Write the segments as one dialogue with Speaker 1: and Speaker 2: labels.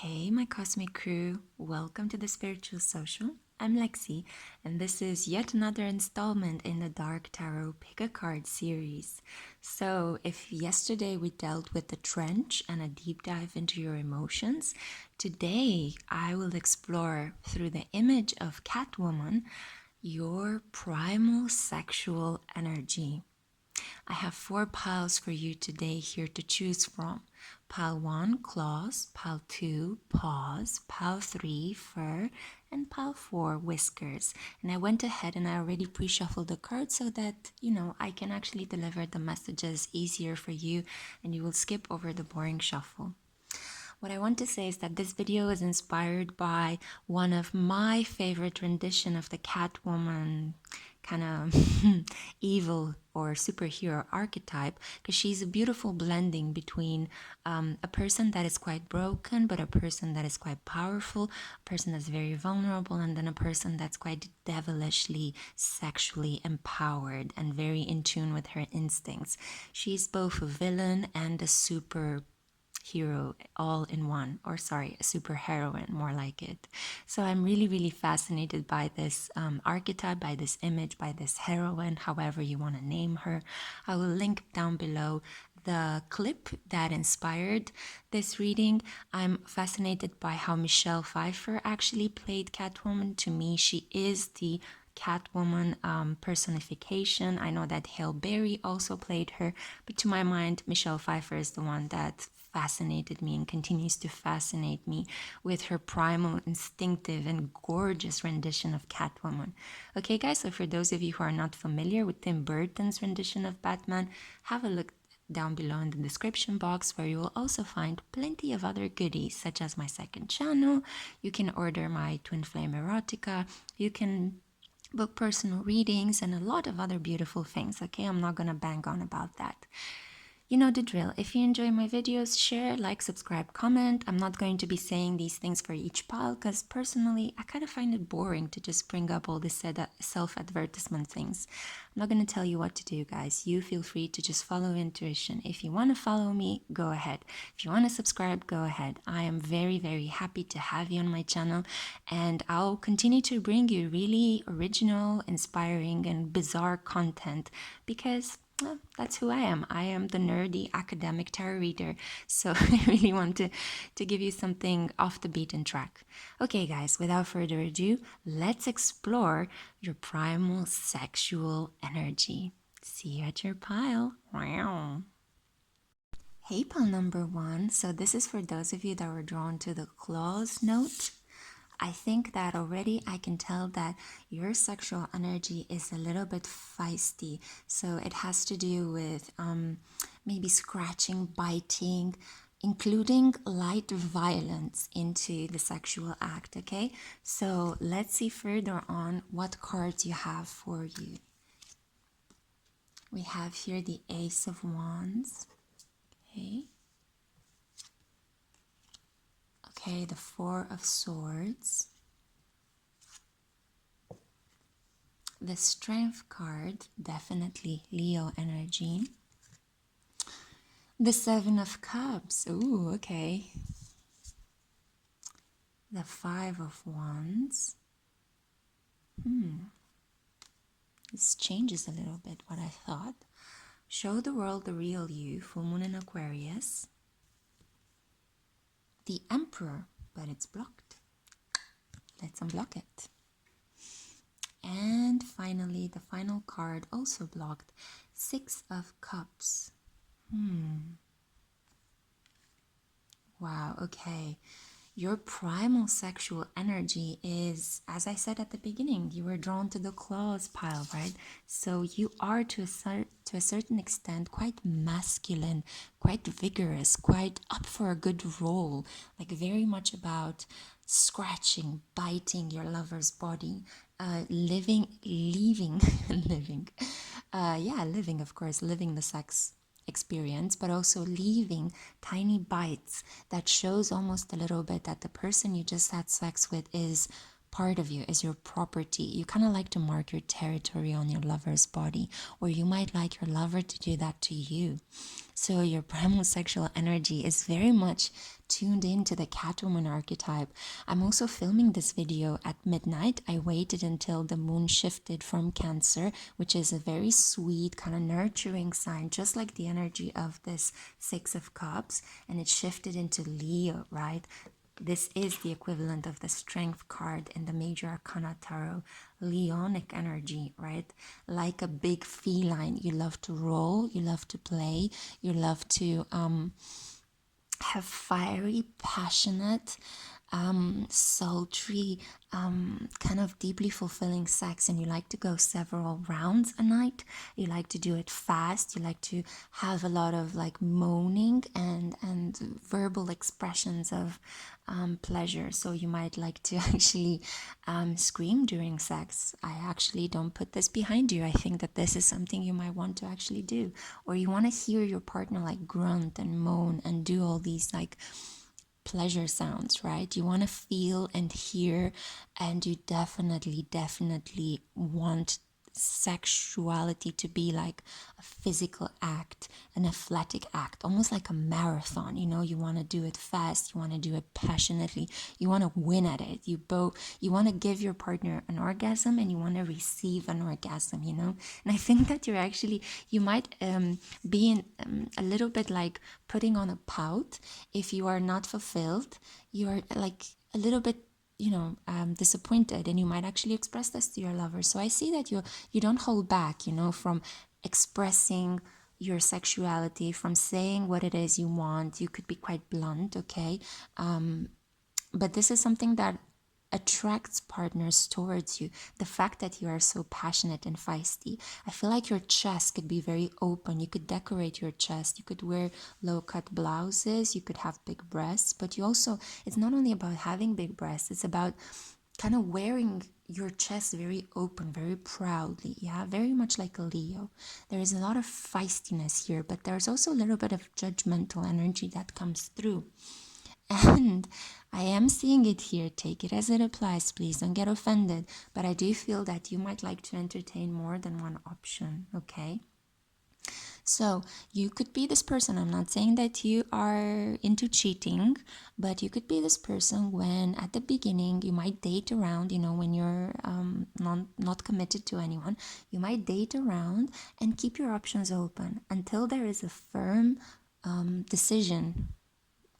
Speaker 1: Hey, my cosmic crew, welcome to the Spiritual Social. I'm Lexi, and this is yet another installment in the Dark Tarot Pick-a-Card series. So, if yesterday we dealt with the trench and a deep dive into your emotions, today I will explore through the image of Catwoman your primal sexual energy. I have 4 piles for you today here to choose from. Pile 1, claws, pile 2, paws, pile 3, fur, and pile 4, whiskers. And I went ahead and I already pre-shuffled the cards so that, I can actually deliver the messages easier for you and you will skip over the boring shuffle. What I want to say is that this video is inspired by one of my favorite rendition of the Catwoman kind of evil or superhero archetype, because she's a beautiful blending between a person that is quite broken but a person that is quite powerful, a person that's very vulnerable, and then a person that's quite devilishly sexually empowered and very in tune with her instincts. She's both a villain and a super hero all in one, or sorry, a super heroine, more like it. So I'm really fascinated by this archetype, by this image, by this heroine, however you want to name her. I will link down below the clip that inspired this reading. I'm fascinated by how Michelle Pfeiffer actually played Catwoman. To me, she is the Catwoman personification. I know that Halle Berry also played her, but to my mind, Michelle Pfeiffer is the one that fascinated me and continues to fascinate me with her primal, instinctive, and gorgeous rendition of Catwoman. Okay, guys, so for those of you who are not familiar with Tim Burton's rendition of Batman, have a look down below in the description box, where you will also find plenty of other goodies, such as my second channel. You can order my Twin Flame Erotica. You can book personal readings and a lot of other beautiful things. Okay, I'm not gonna bang on about that. You know the drill. If you enjoy my videos, share, like, subscribe, comment. I'm not going to be saying these things for each pile because personally, I kind of find it boring to just bring up all this self-advertisement things. I'm not going to tell you what to do, guys. You feel free to just follow intuition. If you want to follow me, go ahead. If you want to subscribe, go ahead. I am very happy to have you on my channel, and I'll continue to bring you really original, inspiring, and bizarre content because well, that's who I am. I am the nerdy academic tarot reader. So I really want to give you something off the beaten track. Okay, guys, without further ado, let's explore your primal sexual energy. See you at your pile. Wow. Hey, pile number 1. So this is for those of you that were drawn to the claws note. I think that already I can tell that your sexual energy is a little bit feisty. So it has to do with maybe scratching, biting, including light violence into the sexual act, okay? So let's see further on what cards you have for you. We have here the Ace of Wands, okay? Okay, the Four of Swords. The Strength card, definitely Leo energy. The Seven of Cups, ooh, okay. The Five of Wands. This changes a little bit what I thought. Show the world the real you, full moon in Aquarius. The Emperor, but it's blocked. Let's unblock it. And finally, the final card, also blocked, Six of Cups. Wow, okay. Your primal sexual energy is, as I said at the beginning, you were drawn to the claws pile, right? So you are to a certain extent quite masculine, quite vigorous, quite up for a good role, like very much about scratching, biting your lover's body, living, of course, living the sex experience, but also leaving tiny bites that shows almost a little bit that the person you just had sex with is part of you, is your property. You kind of like to mark your territory on your lover's body, or you might like your lover to do that to you. So your primal sexual energy is very much tuned into the Catwoman archetype. I'm also filming this video at midnight. I waited until the moon shifted from Cancer, which is a very sweet, kind of nurturing sign, just like the energy of this Six of Cups, and it shifted into Leo, right? This is the equivalent of the Strength card in the Major Arcana Tarot, Leonic energy, right? Like a big feline, you love to roll, you love to play, you love to have fiery, passionate, sultry, kind of deeply fulfilling sex, and you like to go several rounds a night. You like to do it fast. You like to have a lot of like moaning and verbal expressions of pleasure. So you might like to actually scream during sex. I actually don't put this behind you. I think that this is something you might want to actually do, or you want to hear your partner like grunt and moan and do all these like pleasure sounds, right? You want to feel and hear, and you definitely want sexuality to be like a physical act, an athletic act, almost like a marathon. You know, you want to do it fast, you want to do it passionately, you want to win at it. You want to give your partner an orgasm, and you want to receive an orgasm, you know. And I think that you might be in a little bit like putting on a pout if you are not fulfilled. You are like a little bit disappointed, and you might actually express this to your lover. So I see that you don't hold back, from expressing your sexuality, from saying what it is you want. You could be quite blunt, okay? But this is something that attracts partners towards you. The fact that you are so passionate and feisty. I feel like your chest could be very open. You could decorate your chest. You could wear low-cut blouses. You could have big breasts. But it's not only about having big breasts. It's about kind of wearing your chest very open, very proudly. Yeah, very much like a Leo. There is a lot of feistiness here, but there's also a little bit of judgmental energy that comes through. And I am seeing it here. Take it as it applies. Please don't get offended. But I do feel that you might like to entertain more than one option, okay? So you could be this person. I'm not saying that you are into cheating, but you could be this person when at the beginning you might date around, when you're not committed to anyone. You might date around and keep your options open until there is a firm decision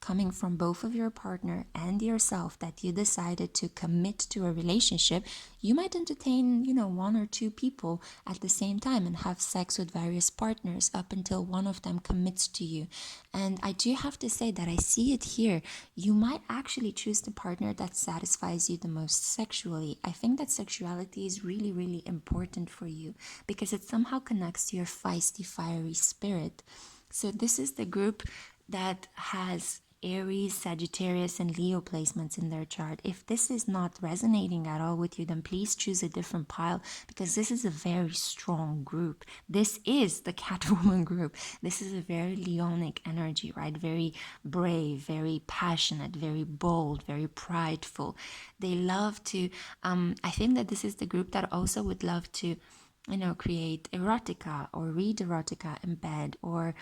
Speaker 1: coming from both of your partner and yourself that you decided to commit to a relationship. You might entertain, one or two people at the same time and have sex with various partners up until one of them commits to you. And I do have to say that I see it here. You might actually choose the partner that satisfies you the most sexually. I think that sexuality is really, really important for you because it somehow connects to your feisty, fiery spirit. So this is the group that has Aries, Sagittarius, and Leo placements in their chart. If this is not resonating at all with you, then please choose a different pile because this is a very strong group. This is the Catwoman group. This is a very Leonic energy, right? Very brave, very passionate, very bold, very prideful. They love to, I think that this is the group that also would love to create erotica or read erotica in bed, or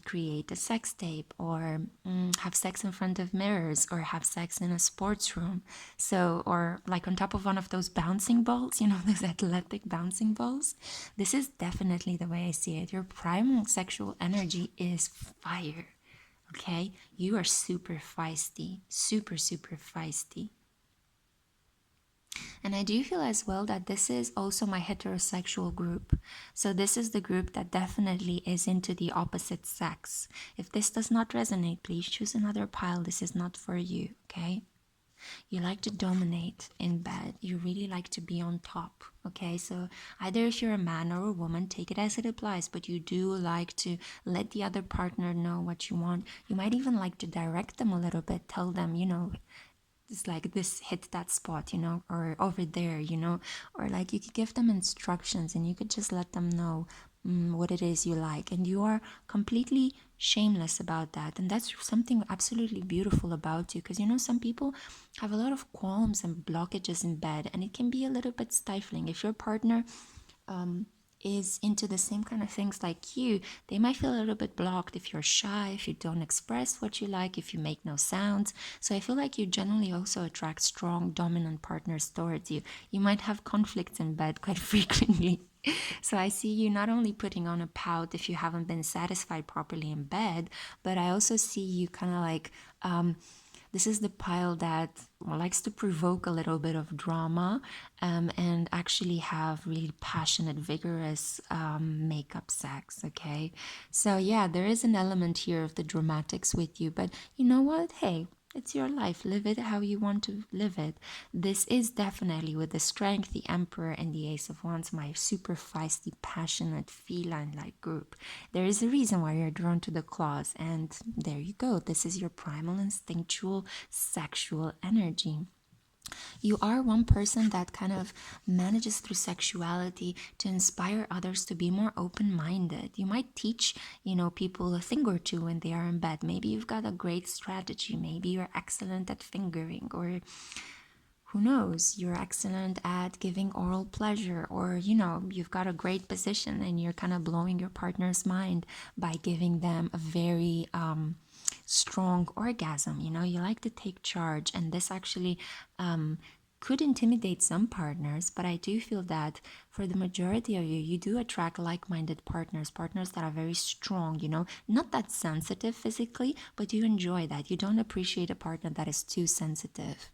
Speaker 1: create a sex tape, or have sex in front of mirrors, or have sex in a sports room. So, or like on top of one of those bouncing balls, those athletic bouncing balls. This is definitely the way I see it. Your primal sexual energy is fire. Okay? You are super feisty, super, super feisty. And I do feel as well that this is also my heterosexual group. So this is the group that definitely is into the opposite sex. If this does not resonate, please choose another pile. This is not for you, okay? You like to dominate in bed. You really like to be on top, okay? So either if you're a man or a woman, take it as it applies, but you do like to let the other partner know what you want. You might even like to direct them a little bit, tell them, it's like this, hit that spot, or over there, or like you could give them instructions and you could just let them know what it is you like. And you are completely shameless about that. And that's something absolutely beautiful about you, because some people have a lot of qualms and blockages in bed, and it can be a little bit stifling. If your partner is into the same kind of things like you, they might feel a little bit blocked if you're shy, if you don't express what you like, if you make no sounds. So I feel like you generally also attract strong, dominant partners towards you. You might have conflicts in bed quite frequently. So I see you not only putting on a pout if you haven't been satisfied properly in bed, but I also see you kind of like, this is the pile that likes to provoke a little bit of drama, and actually have really passionate, vigorous makeup sex, okay? So yeah, there is an element here of the dramatics with you, but you know what? Hey, it's your life. Live it how you want to live it. This is definitely, with the Strength, the Emperor, and the Ace of Wands, my super feisty, passionate, feline-like group. There is a reason why you're drawn to the claws, and there you go. This is your primal, instinctual, sexual energy. You are one person that kind of manages through sexuality to inspire others to be more open-minded. You might teach, people a thing or two when they are in bed. Maybe you've got a great strategy. Maybe you're excellent at fingering, or who knows, you're excellent at giving oral pleasure, or you've got a great position and you're kind of blowing your partner's mind by giving them a very strong orgasm. You like to take charge, and this actually could intimidate some partners, but I do feel that for the majority of you, you do attract like-minded partners that are very strong, not that sensitive physically, but you enjoy that. You don't appreciate a partner that is too sensitive.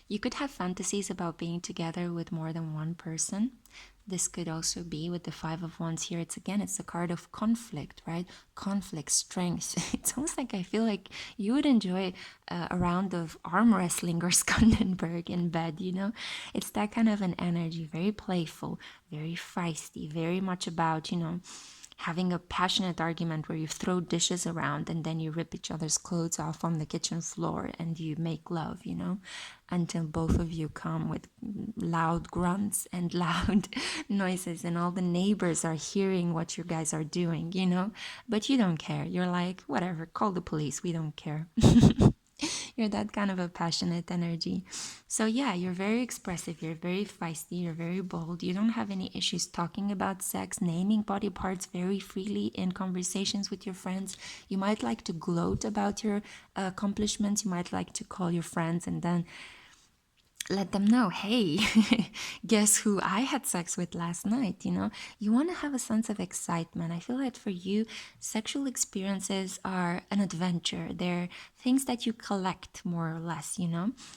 Speaker 1: You could have fantasies about being together with more than one person. This could also be with the Five of Wands here. It's a card of conflict, right? Conflict, strength. It's almost like I feel like you would enjoy a round of arm wrestling or Skandenberg in bed, It's that kind of an energy, very playful, very feisty, very much about, having a passionate argument where you throw dishes around and then you rip each other's clothes off on the kitchen floor and you make love, until both of you come with loud grunts and loud noises, and all the neighbors are hearing what you guys are doing, but you don't care. You're like, whatever, call the police, we don't care. You're that kind of a passionate energy. So yeah, you're very expressive, you're very feisty, you're very bold. You don't have any issues talking about sex, naming body parts very freely in conversations with your friends. You might like to gloat about your accomplishments. You might like to call your friends and then let them know, hey, guess who I had sex with last night? You want to have a sense of excitement. I feel that for you, sexual experiences are an adventure. They're things that you collect, more or less,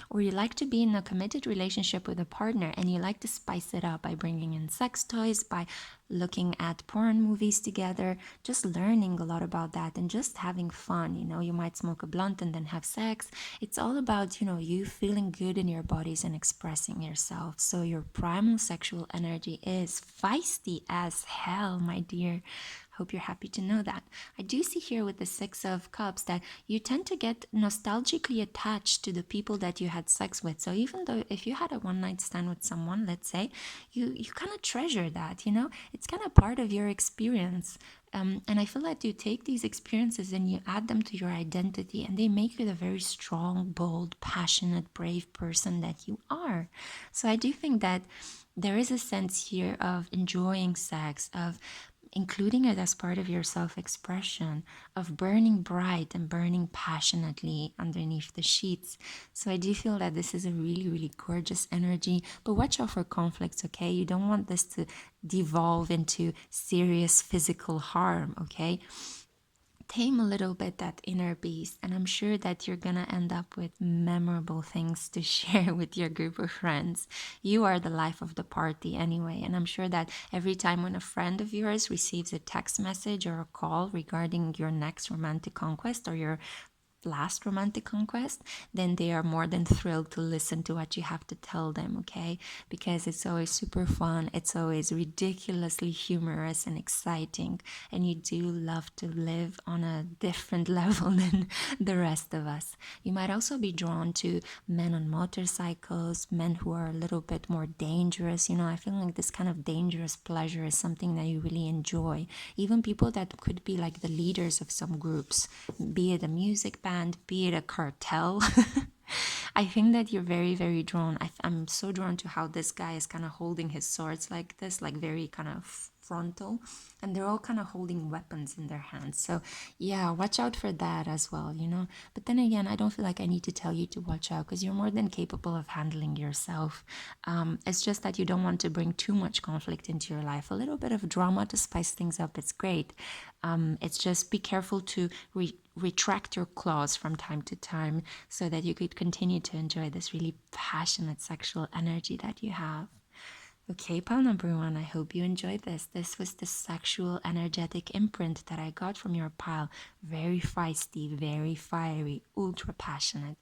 Speaker 1: or you like to be in a committed relationship with a partner and you like to spice it up by bringing in sex toys, by looking at porn movies together, just learning a lot about that and just having fun. You might smoke a blunt and then have sex. It's all about, you feeling good in your bodies and expressing yourself. So your primal sexual energy is feisty as hell, my dear. Hope you're happy to know that. I do see here with the Six of Cups that you tend to get nostalgically attached to the people that you had sex with. So even though if you had a one-night stand with someone, let's say, you kind of treasure that, It's kind of part of your experience. And I feel like you take these experiences and you add them to your identity, and they make you the very strong, bold, passionate, brave person that you are. So I do think that there is a sense here of enjoying sex, of including it as part of your self-expression, of burning bright and burning passionately underneath the sheets. So I do feel that this is a really, really gorgeous energy, but watch out for conflicts, okay? You don't want this to devolve into serious physical harm, okay? Tame a little bit that inner beast, and I'm sure that you're gonna end up with memorable things to share with your group of friends. You are the life of the party anyway, and I'm sure that every time when a friend of yours receives a text message or a call regarding your next romantic conquest or your last romantic conquest, then they are more than thrilled to listen to what you have to tell them, okay? Because it's always super fun, it's always ridiculously humorous and exciting, and you do love to live on a different level than the rest of us. You might also be drawn to men on motorcycles, men who are a little bit more dangerous. You know, I feel like this kind of dangerous pleasure is something that you really enjoy. Even people that could be like the leaders of some groups, be it a music band, be it a cartel. I think that you're very, very drawn. I'm so drawn to how this guy is kind of holding his swords like this, like very kind of frontal, and they're all kind of holding weapons in their hands. So yeah, watch out for that as well, you know. But then again, I don't feel like I need to tell you to watch out, because you're more than capable of handling yourself. It's just that you don't want to bring too much conflict into your life. A little bit of drama to spice things up, it's great. It's just be careful to retract your claws from time to time, so that you could continue to enjoy this really passionate sexual energy that you have. Okay, pile number one, I hope you enjoyed this. This was the sexual energetic imprint that I got from your pile. Very feisty, very fiery, ultra passionate.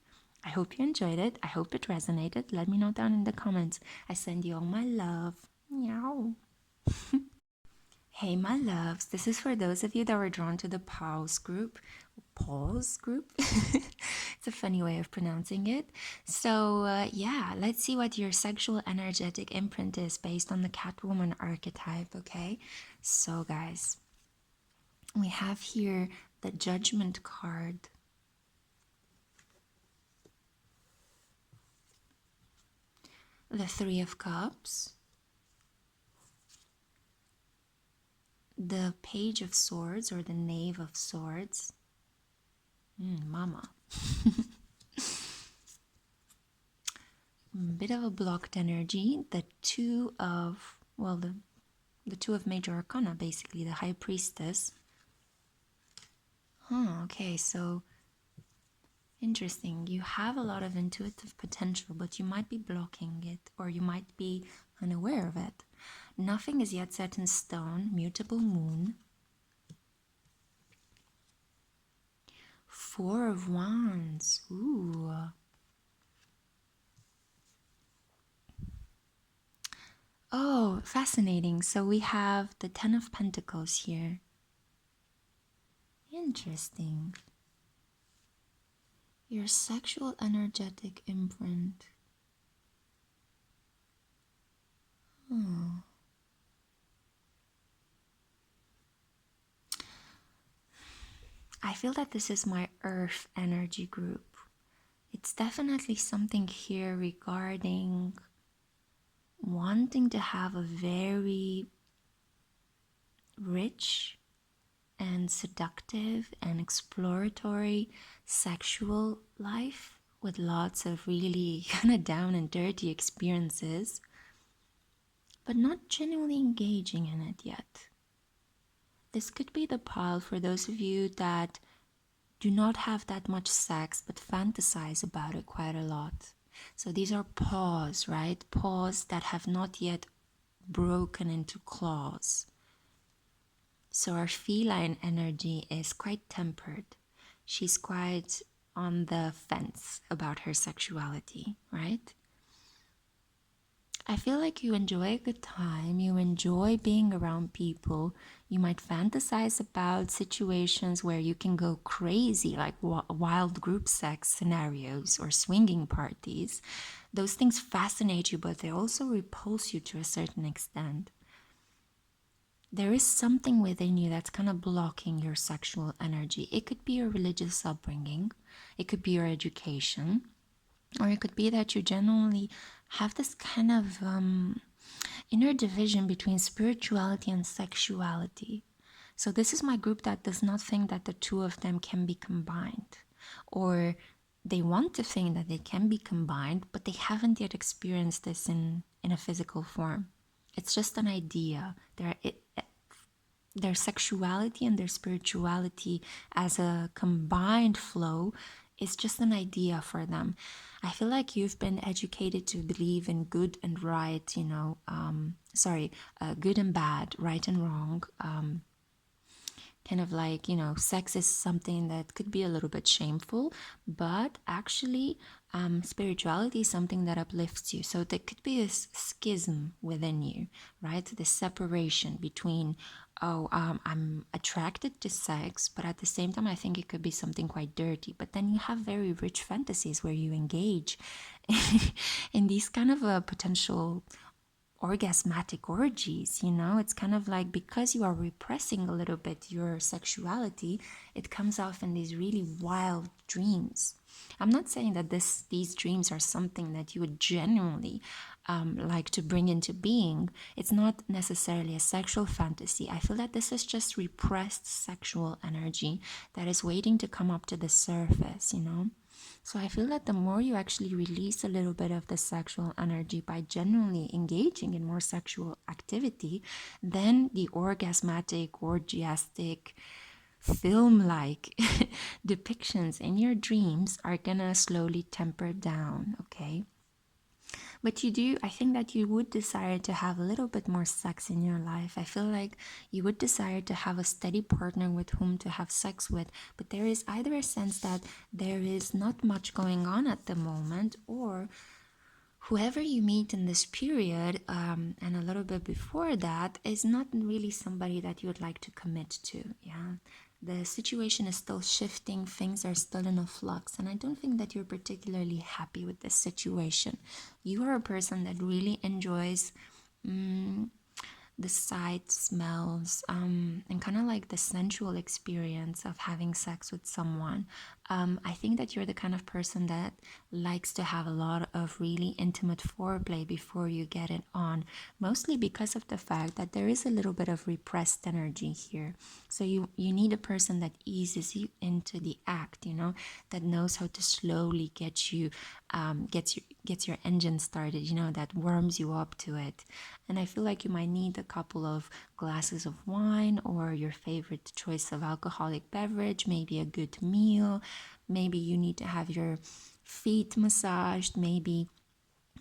Speaker 1: I hope you enjoyed it. I hope it resonated. Let me know down in the comments. I send you all my love. Meow. Hey, my loves. This is for those of you that were drawn to the Paws group. Paws group? It's a funny way of pronouncing it. So, yeah, let's see what your sexual energetic imprint is based on the Catwoman archetype, okay? So, guys, we have here the Judgment card. The Three of Cups. The Page of Swords, or the Knave of Swords. Mama. Bit of a blocked energy. The Two of, well, the Two of Major Arcana, basically, the High Priestess. Okay, so interesting. You have a lot of intuitive potential, but you might be blocking it, or you might be unaware of it. Nothing is yet set in stone. Mutable moon. Four of Wands. Ooh. Oh, fascinating. So we have the Ten of Pentacles here. Interesting. Your sexual energetic imprint. Oh. I feel that this is my Earth energy group. It's definitely something here regarding wanting to have a very rich and seductive and exploratory sexual life with lots of really kind of down and dirty experiences, but not genuinely engaging in it yet. This could be the pile for those of you that do not have that much sex but fantasize about it quite a lot. So these are paws, right? Paws that have not yet broken into claws. So our feline energy is quite tempered. She's quite on the fence about her sexuality, right? I feel like you enjoy a good time, you enjoy being around people, you might fantasize about situations where you can go crazy, like wild group sex scenarios or swinging parties. Those things fascinate you, but they also repulse you to a certain extent. There is something within you that's kind of blocking your sexual energy. It could be your religious upbringing, it could be your education, or it could be that you genuinely have this kind of inner division between spirituality and sexuality. So this is my group that does not think that the two of them can be combined, or they want to think that they can be combined, but they haven't yet experienced this in a physical form. It's just an idea. Their sexuality and their spirituality as a combined flow is just an idea for them. I feel like you've been educated to believe in good and right, good and bad, right and wrong, kind of like, sex is something that could be a little bit shameful, but actually, spirituality is something that uplifts you. So there could be a schism within you, right? The separation between, I'm attracted to sex, but at the same time, I think it could be something quite dirty. But then you have very rich fantasies where you engage in these kind of potential orgasmatic orgies. It's kind of like, because you are repressing a little bit your sexuality, it comes off in these really wild dreams. I'm not saying that these dreams are something that you would genuinely like to bring into being. It's not necessarily a sexual fantasy. I feel that this is just repressed sexual energy that is waiting to come up to the surface. So I feel that the more you actually release a little bit of the sexual energy by genuinely engaging in more sexual activity, then the orgasmatic, orgiastic, film-like depictions in your dreams are gonna slowly temper down, okay? But I think that you would desire to have a little bit more sex in your life. I feel like you would desire to have a steady partner with whom to have sex with, but there is either a sense that there is not much going on at the moment, or whoever you meet in this period and a little bit before that is not really somebody that you would like to commit to. Yeah, the situation is still shifting, things are still in a flux, and I don't think that you're particularly happy with this situation. You are a person that really enjoys the sight, smells, and kind of like the sensual experience of having sex with someone. I think that you're the kind of person that likes to have a lot of really intimate foreplay before you get it on, mostly because of the fact that there is a little bit of repressed energy here. So you need a person that eases you into the act, that knows how to slowly get you, gets your engine started, that warms you up to it. And I feel like you might need a couple of glasses of wine or your favorite choice of alcoholic beverage, maybe a good meal, maybe you need to have your feet massaged, maybe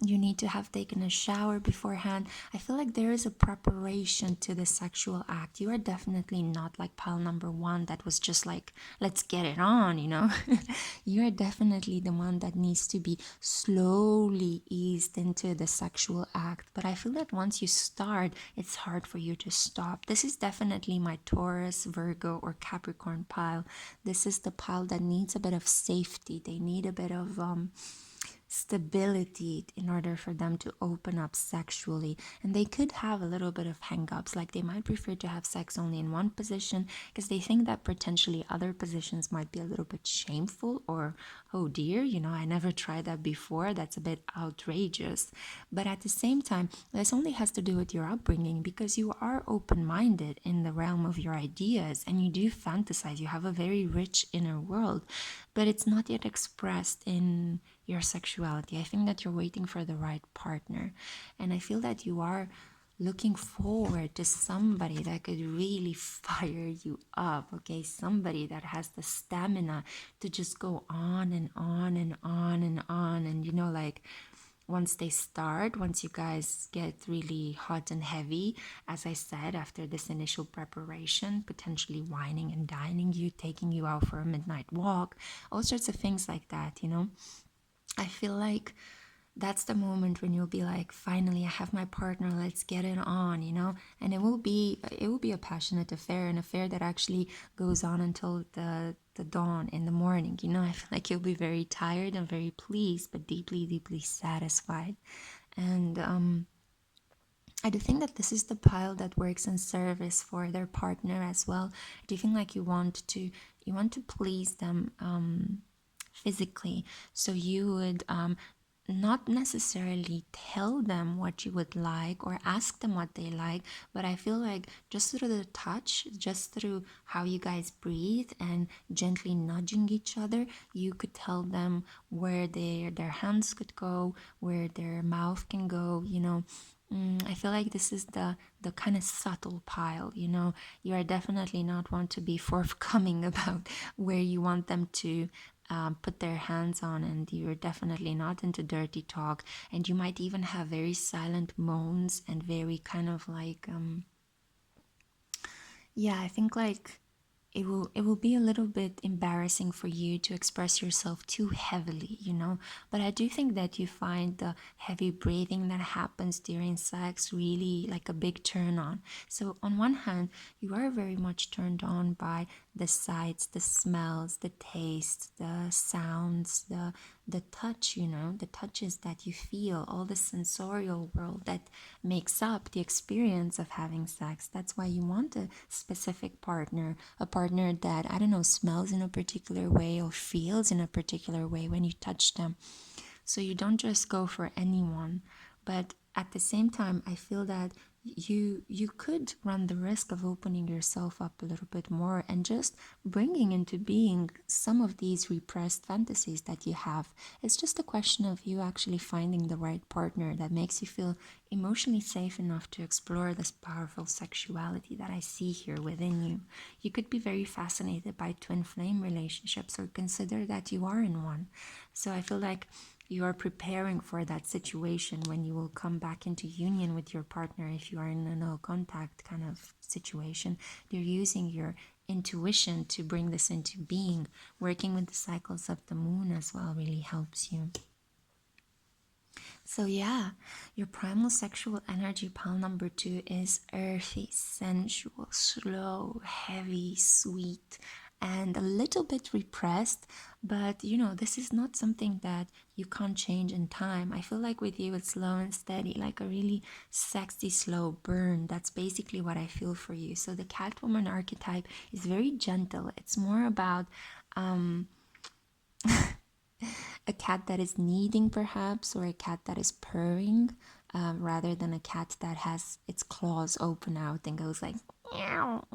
Speaker 1: you need to have taken a shower beforehand. I feel like there is a preparation to the sexual act. You are definitely not like pile number one that was just like, let's get it on, You are definitely the one that needs to be slowly eased into the sexual act. But I feel that once you start, it's hard for you to stop. This is definitely my Taurus, Virgo, or Capricorn pile. This is the pile that needs a bit of safety. They need a bit of stability in order for them to open up sexually. And they could have a little bit of hang-ups, like they might prefer to have sex only in one position because they think that potentially other positions might be a little bit shameful, or oh dear, I never tried that before, that's a bit outrageous. But at the same time, this only has to do with your upbringing, because you are open-minded in the realm of your ideas and you do fantasize. You have a very rich inner world, but it's not yet expressed in your sexuality. I think that you're waiting for the right partner, and I feel that you are looking forward to somebody that could really fire you up, okay? Somebody that has the stamina to just go on and on and on and on, and like once you guys get really hot and heavy, as I said, after this initial preparation, potentially whining and dining you, taking you out for a midnight walk, all sorts of things like that, I feel like that's the moment when you'll be like, finally, I have my partner, let's get it on, and it will be a passionate affair, an affair that actually goes on until the dawn in the morning. I feel like you'll be very tired and very pleased, but deeply, deeply satisfied. And I do think that this is the pile that works in service for their partner as well. I do think like you want to please them physically, so you would not necessarily tell them what you would like or ask them what they like, but I feel like just through the touch, just through how you guys breathe and gently nudging each other, you could tell them where their hands could go, where their mouth can go. I feel like this is the kind of subtle pile. You are definitely not want to be forthcoming about where you want them to put their hands on, and you're definitely not into dirty talk, and you might even have very silent moans and very kind of like I think like it will be a little bit embarrassing for you to express yourself too heavily, but I do think that you find the heavy breathing that happens during sex really like a big turn on. So on one hand, you are very much turned on by the sights, the smells, the tastes, the sounds, the touch, the touches that you feel, all the sensorial world that makes up the experience of having sex. That's why you want a specific partner, a partner that, I don't know, smells in a particular way or feels in a particular way when you touch them. So you don't just go for anyone. But at the same time, I feel that you could run the risk of opening yourself up a little bit more and just bringing into being some of these repressed fantasies that you have. It's just a question of you actually finding the right partner that makes you feel emotionally safe enough to explore this powerful sexuality that I see here within you. You could be very fascinated by twin flame relationships or consider that you are in one. So I feel like you are preparing for that situation when you will come back into union with your partner. If you are in a no contact kind of situation, you're using your intuition to bring this into being. Working with the cycles of the moon as well really helps you. So yeah, your primal sexual energy pile number 2 is earthy, sensual, slow, heavy, sweet, and a little bit repressed. But this is not something that you can't change in time. I feel like with you it's slow and steady, like a really sexy slow burn. That's basically what I feel for you. So the Catwoman archetype is very gentle. It's more about a cat that is kneading perhaps, or a cat that is purring, rather than a cat that has its claws open out and goes like meow.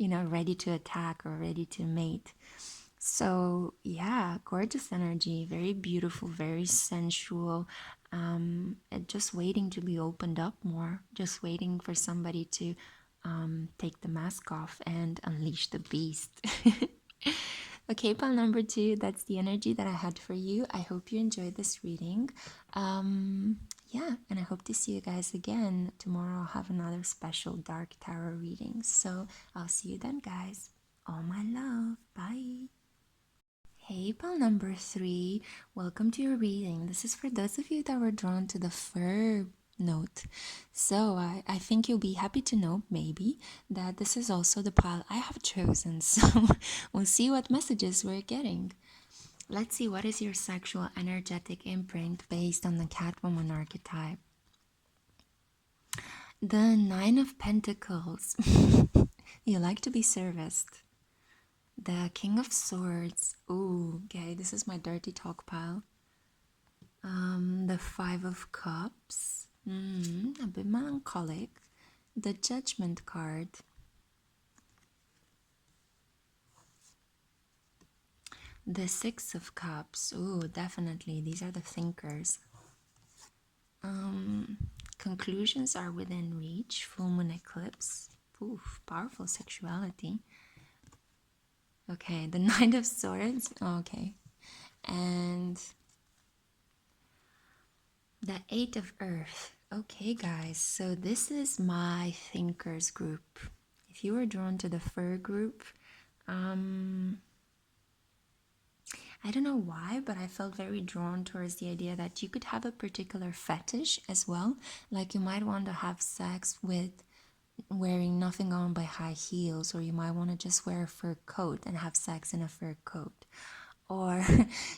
Speaker 1: Ready to attack or ready to mate. So yeah, gorgeous energy, very beautiful, very sensual, and just waiting to be opened up more, just waiting for somebody to take the mask off and unleash the beast. Okay, pile number 2, that's the energy that I had for you. I hope you enjoyed this reading. Yeah, and I hope to see you guys again. Tomorrow I'll have another special dark tarot reading. So I'll see you then, guys. All my love. Bye. Hey, pal number 3, welcome to your reading. This is for those of you that were drawn to the fur note. So I think you'll be happy to know, maybe, that this is also the pile I have chosen. So we'll see what messages we're getting. Let's see, what is your sexual energetic imprint based on the Catwoman archetype? The 9 of Pentacles. You like to be serviced. The King of Swords. Ooh, okay, this is my dirty talk pile. The 5 of Cups. A bit melancholic. The Judgment card. The 6 of Cups. Ooh, definitely. These are the thinkers. Conclusions are within reach. Full moon eclipse. Oof, powerful sexuality. Okay, the Knight of Swords. Okay. And the 8 of Earth. Okay, guys. So this is my thinkers group. If you were drawn to the fur group, I don't know why, but I felt very drawn towards the idea that you could have a particular fetish as well. Like you might want to have sex with wearing nothing on but high heels, or you might want to just wear a fur coat and have sex in a fur coat. Or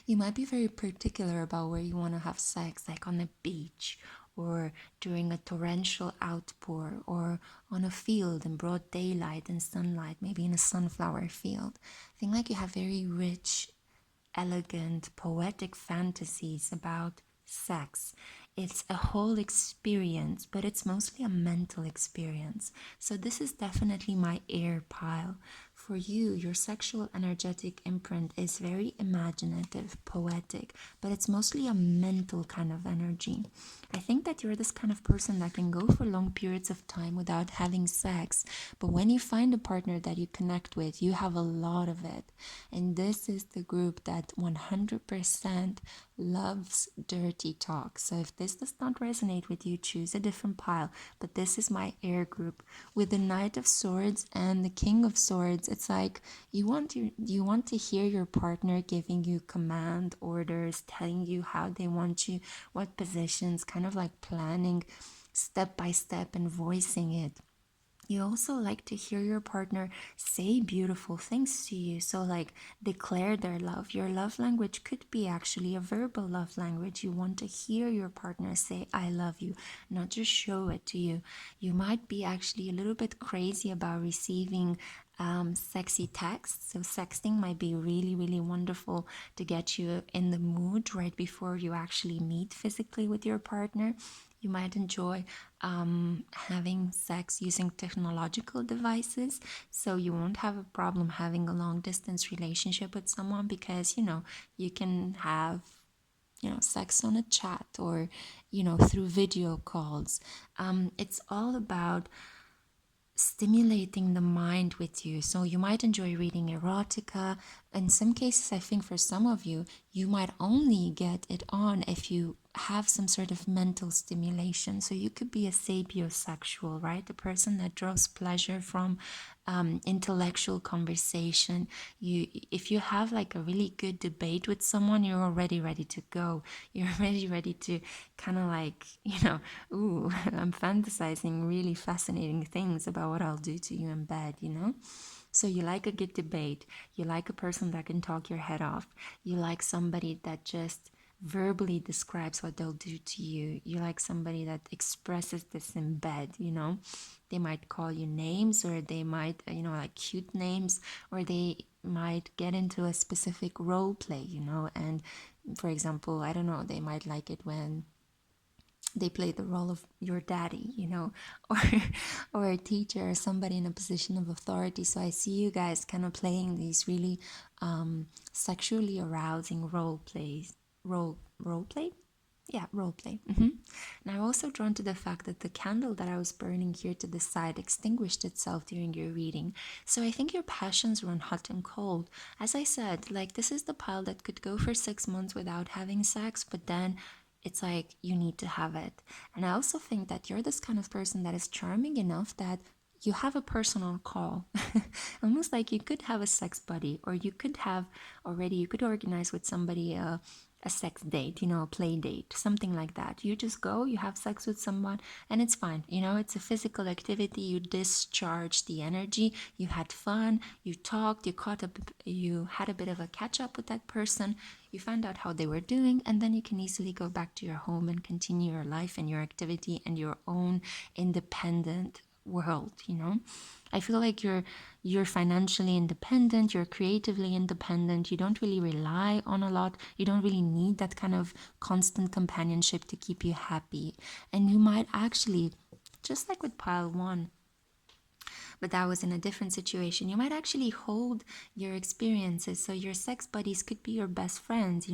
Speaker 1: you might be very particular about where you want to have sex, like on the beach or during a torrential outpour or on a field in broad daylight and sunlight, maybe in a sunflower field. I think like you have very rich, elegant, poetic fantasies about sex. It's a whole experience, but it's mostly a mental experience. So this is definitely my air pile. For you, your sexual energetic imprint is very imaginative, poetic, but it's mostly a mental kind of energy. I think that you're this kind of person that can go for long periods of time without having sex, but when you find a partner that you connect with, you have a lot of it. And this is the group that 100% loves dirty talk. So if this does not resonate with you, choose a different pile. But this is my air group. With the Knight of Swords and the King of Swords, it's like you want to hear your partner giving you command orders, telling you how they want you, what positions, kind of like planning step by step and voicing it. You also like to hear your partner say beautiful things to you. So, like, declare their love. Your love language could be actually a verbal love language. You want to hear your partner say, I love you, not just show it to you. You might be actually a little bit crazy about receiving sexy texts. So, sexting might be really, really wonderful to get you in the mood right before you actually meet physically with your partner. You might enjoy having sex using technological devices, so you won't have a problem having a long distance relationship with someone because you can have sex on a chat or through video calls. It's all about stimulating the mind with you. So you might enjoy reading erotica. In some cases, I think for some of you, you might only get it on if you have some sort of mental stimulation. So you could be a sapiosexual, right? A person that draws pleasure from intellectual conversation. If you have like a really good debate with someone, you're already ready to go. You're already ready to kind of like, ooh, I'm fantasizing really fascinating things about what I'll do to you in bed, So you like a good debate. You like a person that can talk your head off. You like somebody that just verbally describes what they'll do to you. You like somebody that expresses this in bed, They might call you names, or they might, like cute names, or they might get into a specific role play, And for example, I don't know, they might like it when they play the role of your daddy, or or a teacher or somebody in a position of authority. So I see you guys kind of playing these really sexually arousing role play. Yeah, role play. And I'm also drawn to the fact that the candle that I was burning here to the side extinguished itself during your reading. So I think your passions run hot and cold. As I said, like, this is the pile that could go for 6 months without having sex, but then it's like you need to have it. And I also think that you're this kind of person that is charming enough that you have a personal call. Almost like you could have a sex buddy, or you could organize with somebody a sex date, a play date, something like that. You just go, you have sex with someone, and it's fine. It's a physical activity. You discharge the energy. You had fun. You talked. You had a bit of a catch up with that person. You found out how they were doing, and then you can easily go back to your home and continue your life and your activity and your own independent world. I feel like you're financially independent, you're creatively independent, you don't really rely on a lot, you don't really need that kind of constant companionship to keep you happy. And you might actually, just like with pile 1, but that was in a different situation, you might actually hold your experiences. So your sex buddies could be your best friends,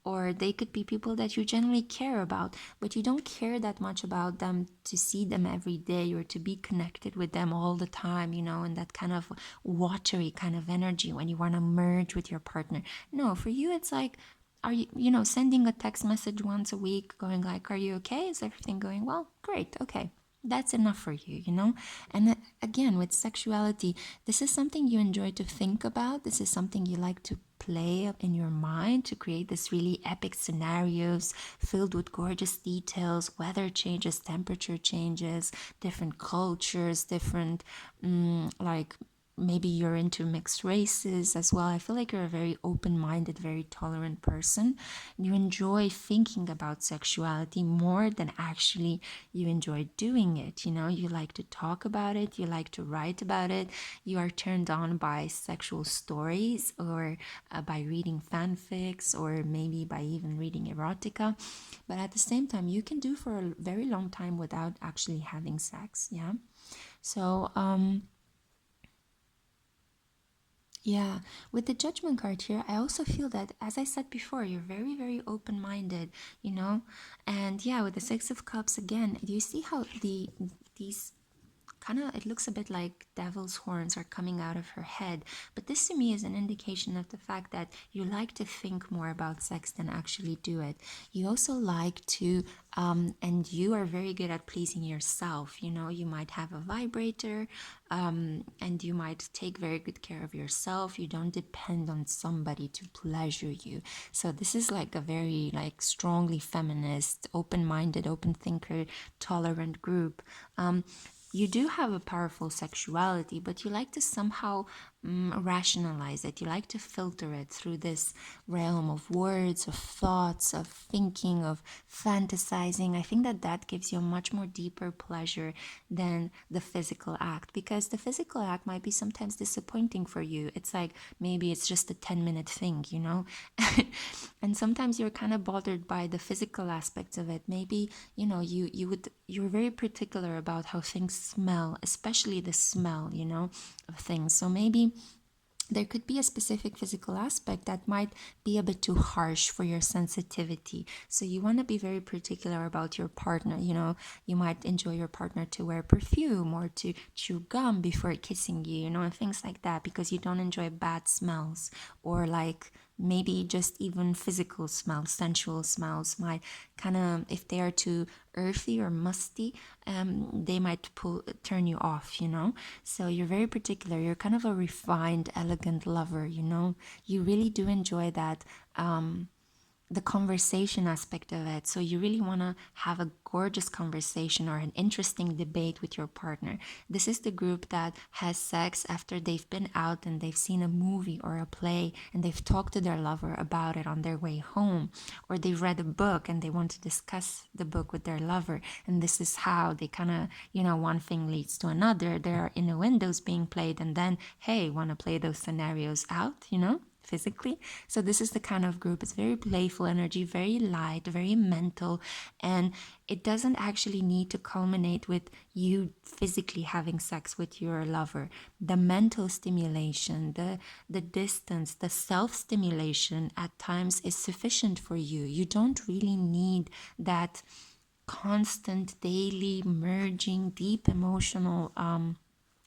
Speaker 1: or they could be people that you generally care about, but you don't care that much about them to see them every day or to be connected with them all the time, and that kind of watery kind of energy when you want to merge with your partner. No, for you, it's like, are you, sending a text message once a week going like, are you okay? Is everything going well? Great. Okay. That's enough for you, And again, with sexuality, this is something you enjoy to think about. This is something you like to play up in your mind to create this really epic scenarios filled with gorgeous details, weather changes, temperature changes, different cultures, different like maybe you're into mixed races as well. I feel like you're a very open-minded, very tolerant person. You enjoy thinking about sexuality more than actually you enjoy doing it. You like to talk about it, you like to write about it, you are turned on by sexual stories, or by reading fanfics, or maybe by even reading erotica. But at the same time, you can do for a very long time without actually having sex. Yeah. So yeah, with the Judgment card here, I also feel that, as I said before, you're very, very open-minded, And yeah, with the Six of Cups again, do you see how these kind of, it looks a bit like devil's horns are coming out of her head. But this to me is an indication of the fact that you like to think more about sex than actually do it. You also like to, and you are very good at pleasing yourself. You know, you might have a vibrator, and you might take very good care of yourself. You don't depend on somebody to pleasure you. So this is like a very like strongly feminist, open-minded, open thinker, tolerant group. You do have a powerful sexuality, but you like to somehow rationalize it. You like to filter it through this realm of words, of thoughts, of thinking, of fantasizing. I think that that gives you a much more deeper pleasure than the physical act, because the physical act might be sometimes disappointing for you. It's like maybe it's just a 10-minute thing, you know? And sometimes you're kind of bothered by the physical aspects of it. Maybe, you know, you're very particular about how things smell, especially the smell, you know, of things. So maybe there could be a specific physical aspect that might be a bit too harsh for your sensitivity. So you want to be very particular about your partner. You know, you might enjoy your partner to wear perfume or to chew gum before kissing you, you know, and things like that, because you don't enjoy bad smells, or like maybe just even physical smells, sensual smells might kind of, if they are too earthy or musty, they might turn you off, you know. So you're very particular. You're kind of a refined, elegant lover, you know. You really do enjoy that, the conversation aspect of it. So you really want to have a gorgeous conversation or an interesting debate with your partner. This is the group that has sex after they've been out and they've seen a movie or a play and they've talked to their lover about it on their way home, or they've read a book and they want to discuss the book with their lover. And this is how they kind of, you know, one thing leads to another. There are innuendos being played, and then, hey, want to play those scenarios out, you know, physically. So this is the kind of group. It's very playful energy, very light, very mental, and it doesn't actually need to culminate with you physically having sex with your lover. The mental stimulation, the distance, the self-stimulation at times is sufficient for you. You don't really need that constant daily merging deep emotional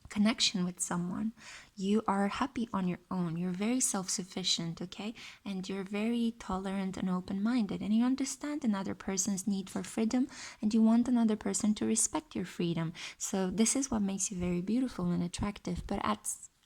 Speaker 1: connection with someone. You are happy on your own. You're very self-sufficient, okay? And you're very tolerant and open-minded, and you understand another person's need for freedom, and you want another person to respect your freedom. So this is what makes you very beautiful and attractive. But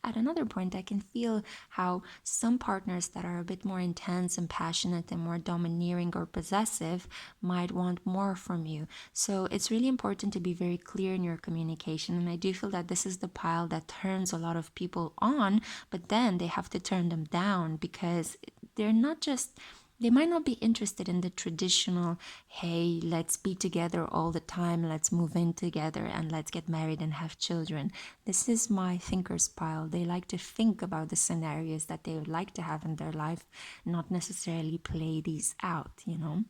Speaker 1: at another point, I can feel how some partners that are a bit more intense and passionate and more domineering or possessive might want more from you. So it's really important to be very clear in your communication. And I do feel that this is the pile that turns a lot of people on, but then they have to turn them down, because they're not just, they might not be interested in the traditional, hey, let's be together all the time, let's move in together, and let's get married and have children. This is my thinker's pile. They like to think about the scenarios that they would like to have in their life, not necessarily play these out, you know.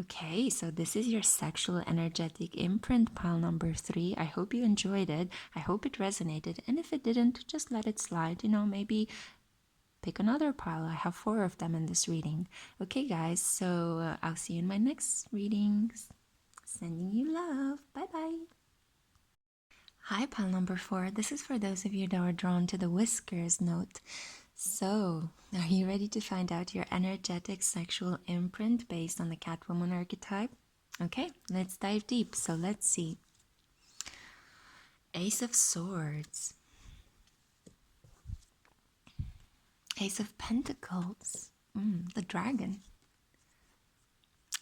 Speaker 1: Okay, so this is your sexual energetic imprint, pile number 3. I hope you enjoyed it. I hope it resonated. And if it didn't, just let it slide. You know, maybe pick another pile. I have 4 of them in this reading. Okay, guys, so I'll see you in my next readings. Sending you love. Bye-bye. Hi, pile number 4. This is for those of you that are drawn to the Whiskers note. So, are you ready to find out your energetic sexual imprint based on the Catwoman archetype? Okay, let's dive deep. So let's see. Ace of Swords. Ace of Pentacles. The Dragon.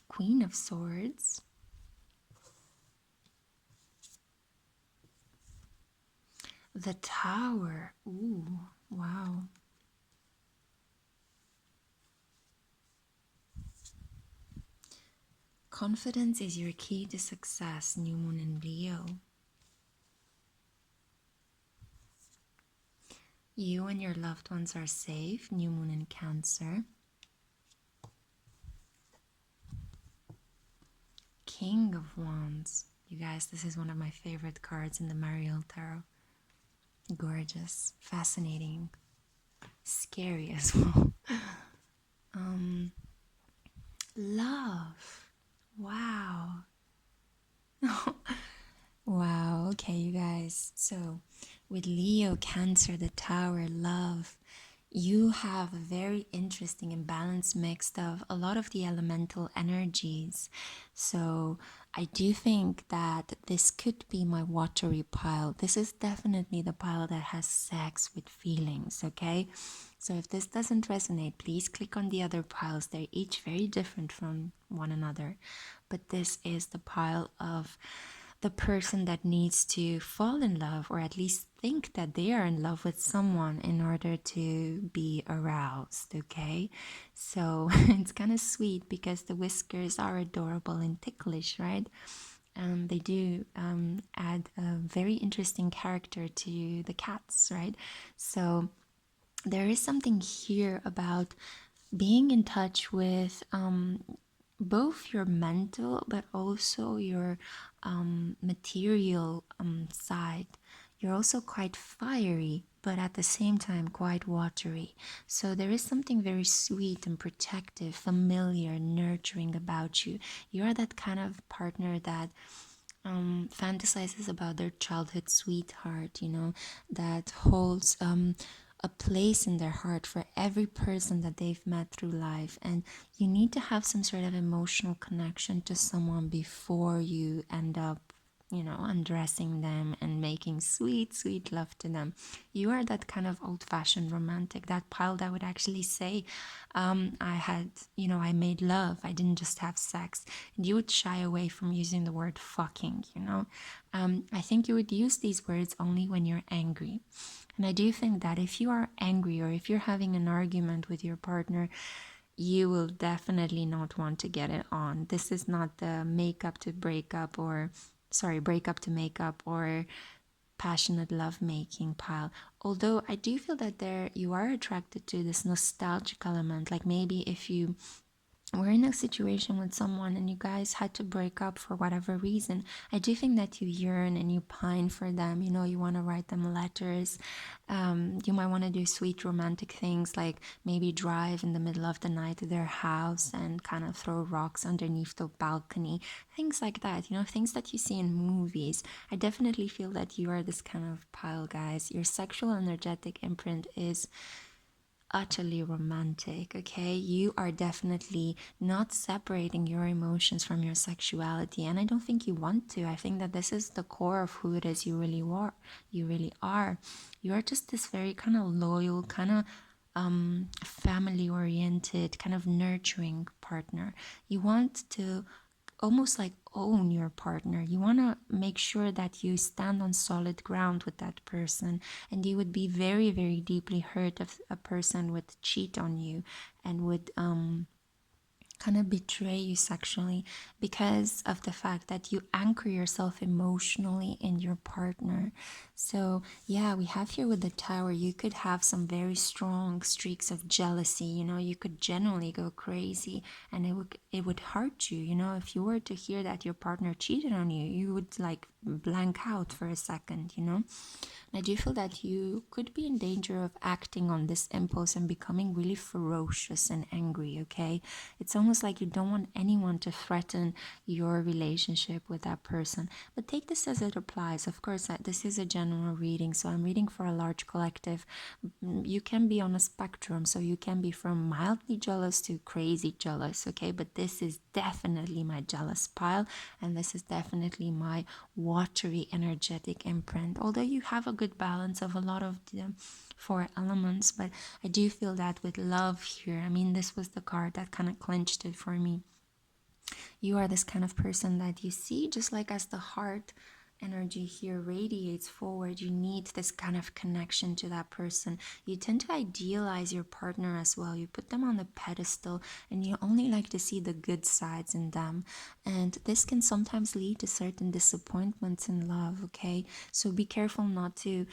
Speaker 1: Queen of Swords. The Tower. Ooh, wow. Confidence is your key to success, new moon in Leo. You and your loved ones are safe, new moon in Cancer. King of Wands. You guys, this is one of my favorite cards in the Mariel Tarot. Gorgeous, fascinating, scary as well. Love. Wow. Wow, okay, you guys. So, with Leo, Cancer, the Tower, Love, you have a very interesting and balanced mix of a lot of the elemental energies. So, I do think that this could be my watery pile. This is definitely the pile that has sex with feelings, okay? So, if this doesn't resonate, please click on the other piles. They're each very different from one another. But this is the pile of the person that needs to fall in love or at least think that they are in love with someone in order to be aroused, okay? So it's kind of sweet because the whiskers are adorable and ticklish, right? They do add a very interesting character to the cats, right? So there is something here about being in touch with both your mental but also your material side. You're also quite fiery, but at the same time quite watery. So there is something very sweet and protective, familiar, nurturing about you. You are that kind of partner that fantasizes about their childhood sweetheart, that holds a place in their heart for every person that they've met through life. And you need to have some sort of emotional connection to someone before you end up undressing them and making sweet, sweet love to them. You are that kind of old fashioned romantic, that pile that would actually say, I made love, I didn't just have sex. And you would shy away from using the word fucking. I think you would use these words only when you're angry. And I do think that if you are angry or if you're having an argument with your partner, you will definitely not want to get it on. This is not the makeup to breakup or, sorry, breakup to makeup or passionate lovemaking pile. Although I do feel that there you are attracted to this nostalgic element. Like maybe if you were in a situation with someone and you guys had to break up for whatever reason, I do think that you yearn and you pine for them. You want to write them letters. You might want to do sweet romantic things like maybe drive in the middle of the night to their house and kind of throw rocks underneath the balcony. Things like that, things that you see in movies. I definitely feel that you are this kind of pile, guys. Your sexual energetic imprint is utterly romantic, okay? You are definitely not separating your emotions from your sexuality, and I don't think you want to. I think that this is the core of who it is you really are. You really are. You are just this very kind of loyal, kind of family oriented, kind of nurturing partner. You want to almost like own your partner. You want to make sure that you stand on solid ground with that person, and you would be very, very deeply hurt if a person would cheat on you and would kind of betray you sexually because of the fact that you anchor yourself emotionally in your partner. So yeah, we have here with the Tower, you could have some very strong streaks of jealousy. You could generally go crazy, and it would hurt you. If you were to hear that your partner cheated on you, you would like blank out for a second. I do feel that you could be in danger of acting on this impulse and becoming really ferocious and angry, okay? It's almost like you don't want anyone to threaten your relationship with that person. But take this as it applies. Of course, this is a general reading, so I'm reading for a large collective. You can be on a spectrum, so you can be from mildly jealous to crazy jealous, okay? But this is definitely my jealous pile, and this is definitely my watery energetic imprint. Although you have a good balance of a lot of the four elements, but I do feel that with love here, I mean, this was the card that kind of clinched it for me. You are this kind of person that you see, just like as the heart energy here radiates forward, you need this kind of connection to that person. You tend to idealize your partner as well. You put them on the pedestal and you only like to see the good sides in them. And this can sometimes lead to certain disappointments in love, okay? So be careful not to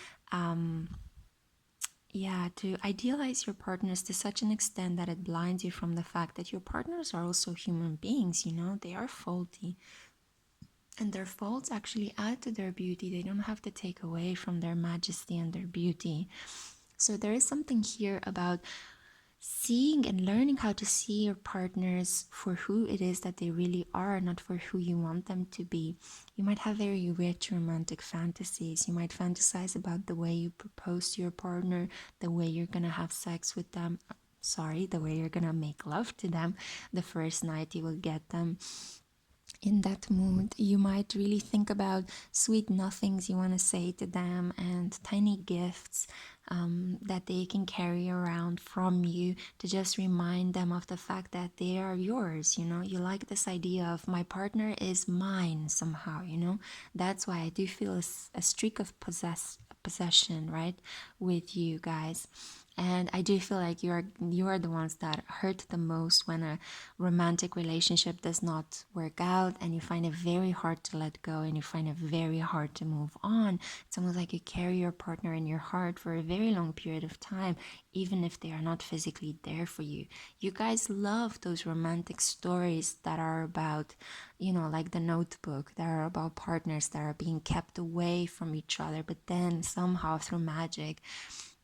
Speaker 1: to idealize your partners to such an extent that it blinds you from the fact that your partners are also human beings. They are faulty, and their faults actually add to their beauty. They don't have to take away from their majesty and their beauty. So there is something here about seeing and learning how to see your partners for who it is that they really are, not for who you want them to be. You might have very rich romantic fantasies. You might fantasize about the way you propose to your partner, the way you're gonna have sex with them. Sorry, the way you're gonna make love to them, the first night you will get them in that mood. You might really think about sweet nothings you want to say to them and tiny gifts that they can carry around from you to just remind them of the fact that they are yours. You like this idea of my partner is mine somehow. That's why I do feel a streak of possession, right, with you guys. And I do feel like you are the ones that hurt the most when a romantic relationship does not work out and you find it very hard to let go and you find it very hard to move on. It's almost like you carry your partner in your heart for a very long period of time, even if they are not physically there for you. You guys love those romantic stories that are about, like The Notebook, that are about partners that are being kept away from each other, but then somehow through magic,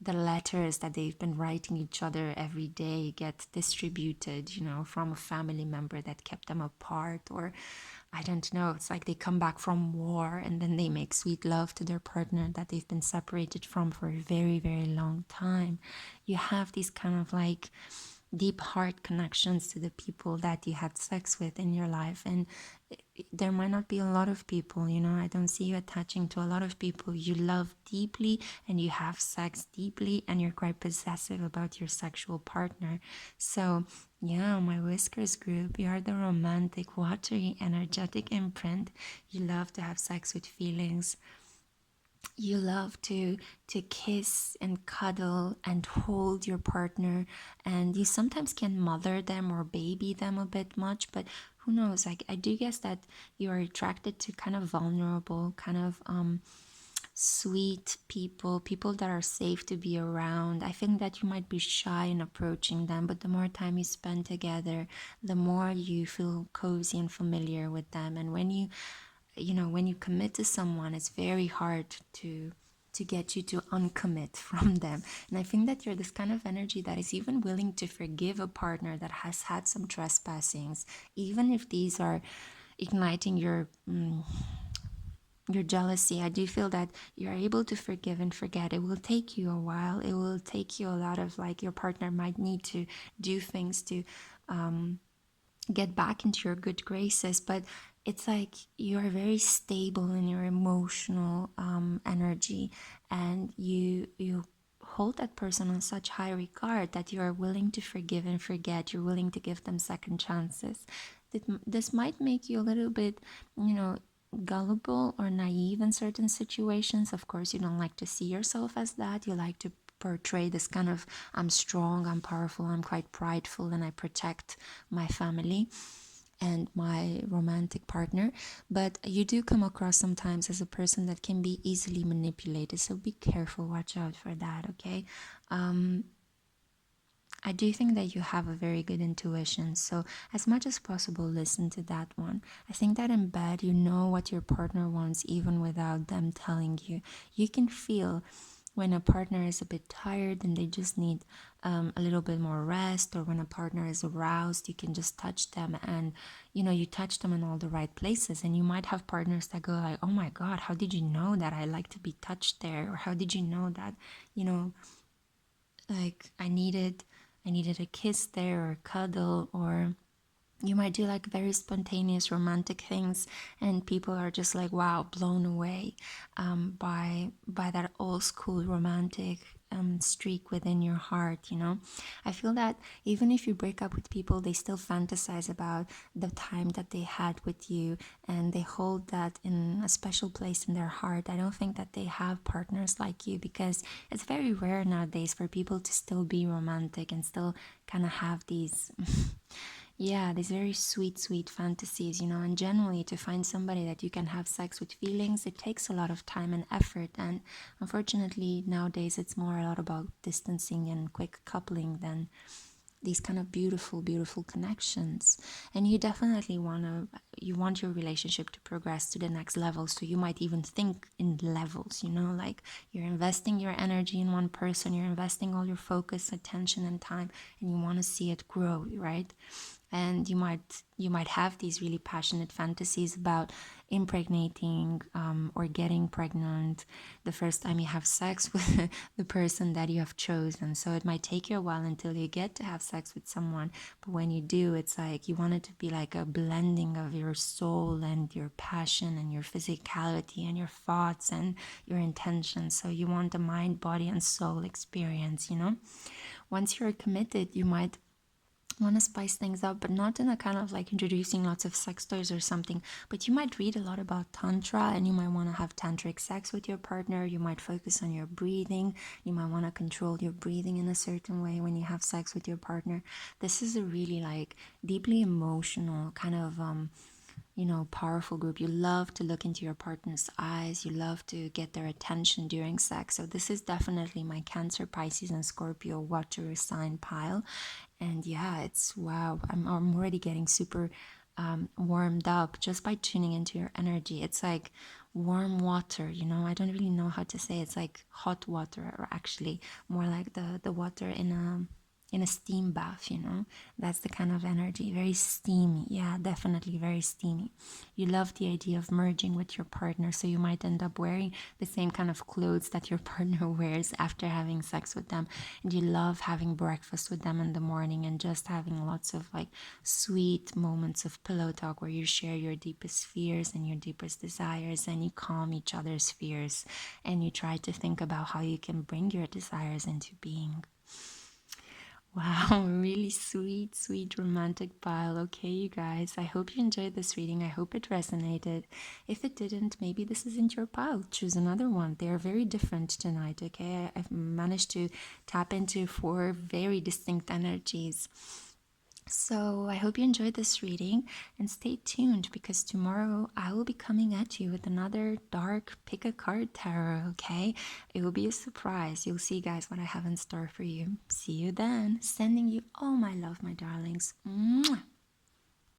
Speaker 1: the letters that they've been writing each other every day get distributed, from a family member that kept them apart. Or I don't know, it's like they come back from war and then they make sweet love to their partner that they've been separated from for a very, very long time. You have these kind of like deep heart connections to the people that you had sex with in your life. And there might not be a lot of people, I don't see you attaching to a lot of people. You love deeply and you have sex deeply and you're quite possessive about your sexual partner. So yeah, my Whiskers group, you are the romantic, watery, energetic imprint. You love to have sex with feelings. You love to kiss and cuddle and hold your partner, and you sometimes can mother them or baby them a bit much, but who knows, like I do guess that you are attracted to kind of vulnerable, kind of sweet people that are safe to be around. I think that you might be shy in approaching them, but the more time you spend together, the more you feel cozy and familiar with them. And when you commit to someone, it's very hard to get you to uncommit from them. And I think that you're this kind of energy that is even willing to forgive a partner that has had some trespassings, even if these are igniting your jealousy. I do feel that you're able to forgive and forget. It will take you a while. It will take you a lot of, like, your partner might need to do things to get back into your good graces, but it's like you are very stable in your emotional energy, and you hold that person on such high regard that you are willing to forgive and forget. You're willing to give them second chances. This might make you a little bit, gullible or naive in certain situations. Of course, you don't like to see yourself as that. You like to portray this kind of, I'm strong, I'm powerful, I'm quite prideful, and I protect my family and my romantic partner. But you do come across sometimes as a person that can be easily manipulated, so be careful, watch out for that, okay? I do think that you have a very good intuition, so as much as possible, listen to that one. I think that in bed, you know what your partner wants even without them telling you. You can feel when a partner is a bit tired and they just need a little bit more rest, or when a partner is aroused, you can just touch them, and you touch them in all the right places. And you might have partners that go like, oh my god, how did you know that I like to be touched there? Or how did you know that, like I needed a kiss there, or a cuddle? Or you might do like very spontaneous romantic things, and people are just like, wow, blown away by that old school romantic streak within your heart. I feel that even if you break up with people, they still fantasize about the time that they had with you, and they hold that in a special place in their heart. I don't think that they have partners like you, because it's very rare nowadays for people to still be romantic and still kind of have these yeah, these very sweet fantasies, and generally to find somebody that you can have sex with feelings, it takes a lot of time and effort. And unfortunately, nowadays it's more a lot about distancing and quick coupling than these kind of beautiful connections, and you definitely want your relationship to progress to the next level. So you might even think in levels, like you're investing your energy in one person, you're investing all your focus, attention, and time, and you want to see it grow, right? And you might have these really passionate fantasies about impregnating or getting pregnant the first time you have sex with the person that you have chosen. So it might take you a while until you get to have sex with someone, but when you do, it's like you want it to be like a blending of your soul and your passion and your physicality and your thoughts and your intentions. So you want a mind, body, and soul experience. Once you're committed, you might want to spice things up, but not in a kind of like introducing lots of sex toys or something. But you might read a lot about tantra, and you might want to have tantric sex with your partner. You might focus on your breathing. You might want to control your breathing in a certain way when you have sex with your partner. This is a really like deeply emotional kind of powerful group. You love to look into your partner's eyes. You love to get their attention during sex. So this is definitely my Cancer, Pisces, and Scorpio water sign pile. And yeah, it's wow. I'm already getting super warmed up just by tuning into your energy. It's like warm water, I don't really know how to say. It's like hot water, or actually more like the water in a steam bath. That's the kind of energy. Very steamy. Yeah, definitely very steamy. You love the idea of merging with your partner, so you might end up wearing the same kind of clothes that your partner wears after having sex with them. And you love having breakfast with them in the morning and just having lots of like sweet moments of pillow talk where you share your deepest fears and your deepest desires, and you calm each other's fears, and you try to think about how you can bring your desires into being. Wow, really sweet romantic pile. Okay, you guys, I hope you enjoyed this reading. I hope it resonated. If it didn't, maybe this isn't your pile. Choose another one. They are very different tonight, okay? I've managed to tap into 4 very distinct energies. So I hope you enjoyed this reading, and stay tuned because tomorrow I will be coming at you with another dark pick a card tarot, okay? It will be a surprise. You'll see, guys, what I have in store for you. See you then. Sending you all my love, my darlings. Mwah.